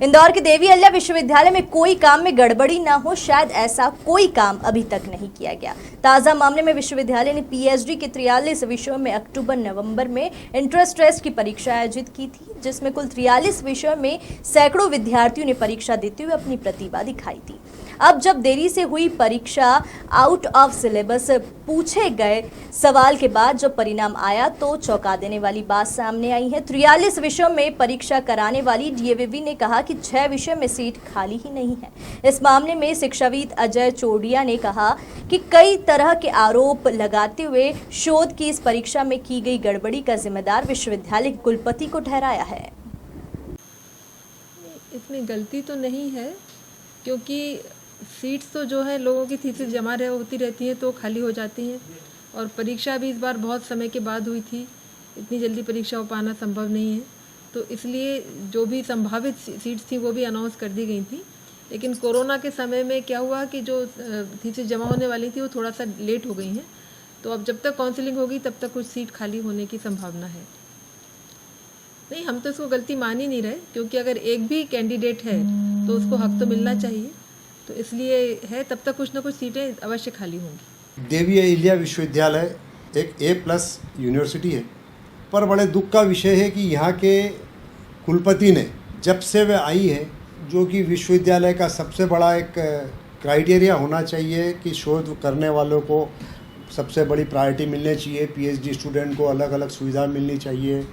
इंदौर के देवी अहिल्या विश्वविद्यालय में कोई काम में गड़बड़ी ना हो, शायद ऐसा कोई काम अभी तक नहीं किया गया। ताजा मामले में विश्वविद्यालय ने पीएचडी के 43 विषयों में अक्टूबर-नवंबर में इंट्रेंस टेस्ट की परीक्षा आयोजित की थी, जिसमें कुल 43 विषयों में सैकड़ों विद्यार्थियों ने परीक्षा देते हुए अपनी प्रतिभा दिखाई थी। अब जब देरी से हुई परीक्षा, आउट ऑफ सिलेबस पूछे गए सवाल के बाद जब परिणाम आया तो चौंका देने वाली बात सामने आई है। 43 विषयों में परीक्षा कराने वाली डीएवीवी ने कहा कि 6 विषयों में सीट खाली ही नहीं है। इस मामले में शिक्षाविद अजय चोरडिया ने कहा कि कई तरह के आरोप लगाते हुए शोध की इस परीक्षा में की गई गड़बड़ी का जिम्मेदार विश्वविद्यालय के कुलपति को ठहराया है। इसमें गलती तो नहीं है, क्योंकि सीट्स तो जो है लोगों की थीसिस जमा होती रहती हैं तो खाली हो जाती हैं, और परीक्षा भी इस बार बहुत समय के बाद हुई थी। इतनी जल्दी परीक्षा हो पाना संभव नहीं है, तो इसलिए जो भी संभावित सीट्स थी वो भी अनाउंस कर दी गई थी। लेकिन कोरोना के समय में क्या हुआ कि जो थीसिस जमा होने वाली थी वो थोड़ा सा लेट हो गई हैं, तो अब जब तक काउंसलिंग होगी तब तक कुछ सीट खाली होने की संभावना है। नहीं, हम तो इसको गलती मान ही नहीं रहे, क्योंकि अगर एक भी कैंडिडेट है तो उसको हक तो मिलना चाहिए, तो इसलिए है तब तक कुछ ना कुछ सीटें अवश्य खाली होंगी। देवी अहिल्या विश्वविद्यालय एक A+ यूनिवर्सिटी है, पर बड़े दुख का विषय है कि यहाँ के कुलपति ने जब से वे आई है, जो कि विश्वविद्यालय का सबसे बड़ा एक क्राइटेरिया होना चाहिए कि शोध करने वालों को सबसे बड़ी प्रायोरिटी मिलनी चाहिए, पीएचडी स्टूडेंट को अलग अलग सुविधा मिलनी चाहिए,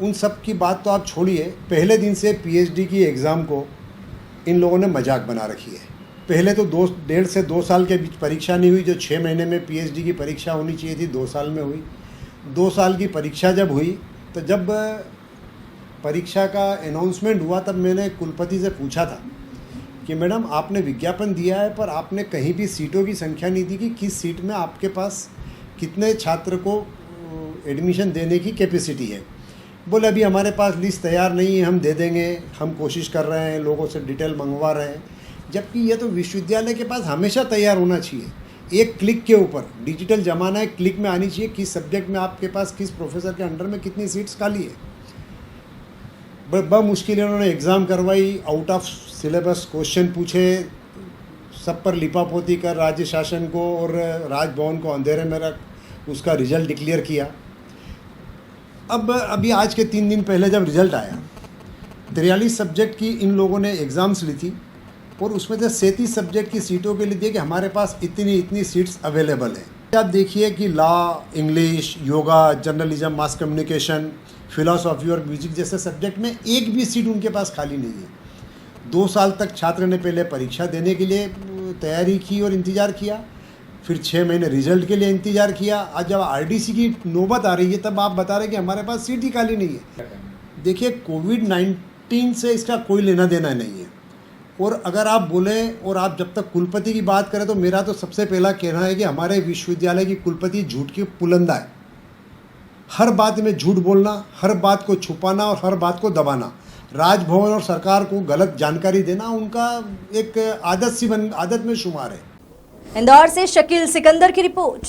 उन सब की बात तो आप छोड़िए। पहले दिन से पीएचडी की एग्ज़ाम को इन लोगों ने मजाक बना रखी है। पहले तो 1.5 से 2 साल के बीच परीक्षा नहीं हुई, जो 6 महीने में पीएचडी की परीक्षा होनी चाहिए थी 2 साल में हुई। 2 साल की परीक्षा जब हुई तो जब परीक्षा का अनाउंसमेंट हुआ तब मैंने कुलपति से पूछा था कि मैडम आपने विज्ञापन दिया है पर आपने कहीं भी सीटों की संख्या नहीं दी कि किस सीट में आपके पास कितने छात्र को एडमिशन देने की कैपेसिटी है। बोले अभी हमारे पास लिस्ट तैयार नहीं है, हम दे देंगे, हम कोशिश कर रहे हैं, लोगों से डिटेल मंगवा रहे हैं। जबकि ये तो विश्वविद्यालय के पास हमेशा तैयार होना चाहिए। एक क्लिक के ऊपर, डिजिटल ज़माना है, क्लिक में आनी चाहिए किस सब्जेक्ट में आपके पास किस प्रोफेसर के अंडर में कितनी सीट्स खाली है। मुश्किल है उन्होंने एग्ज़ाम करवाई, आउट ऑफ सिलेबस क्वेश्चन पूछे, सब पर लिपापोती कर राज्य शासन को और राजभवन को अंधेरे में रख उसका रिजल्ट डिक्लेयर किया। अब अभी आज के 3 दिन पहले जब रिज़ल्ट आया, 43 सब्जेक्ट की इन लोगों ने एग्ज़ाम्स ली थी और उसमें से 37 सब्जेक्ट की सीटों के लिए दिए कि हमारे पास इतनी सीट्स अवेलेबल हैं। आप देखिए कि law, English, yoga, journalism, mass communication, philosophy और म्यूजिक जैसे सब्जेक्ट में एक भी सीट उनके पास खाली नहीं है। 2 साल तक छात्र ने पहले परीक्षा देने के लिए तैयारी की और इंतज़ार किया, फिर 6 महीने रिजल्ट के लिए इंतज़ार किया। आज जब आरडीसी की नौबत आ रही है तब आप बता रहे हैं कि हमारे पास सीट ही खाली नहीं है। देखिए, कोविड-19 से इसका कोई लेना देना नहीं है, और अगर आप बोलें और आप जब तक कुलपति की बात करें तो मेरा तो सबसे पहला कहना है कि हमारे विश्वविद्यालय की कुलपति झूठ की पुलंदा है। हर बात में झूठ बोलना, हर बात को छुपाना और हर बात को दबाना, राजभवन और सरकार को गलत जानकारी देना उनका एक आदत में शुमार है। इंदौर से शकील सिकंदर की रिपोर्ट।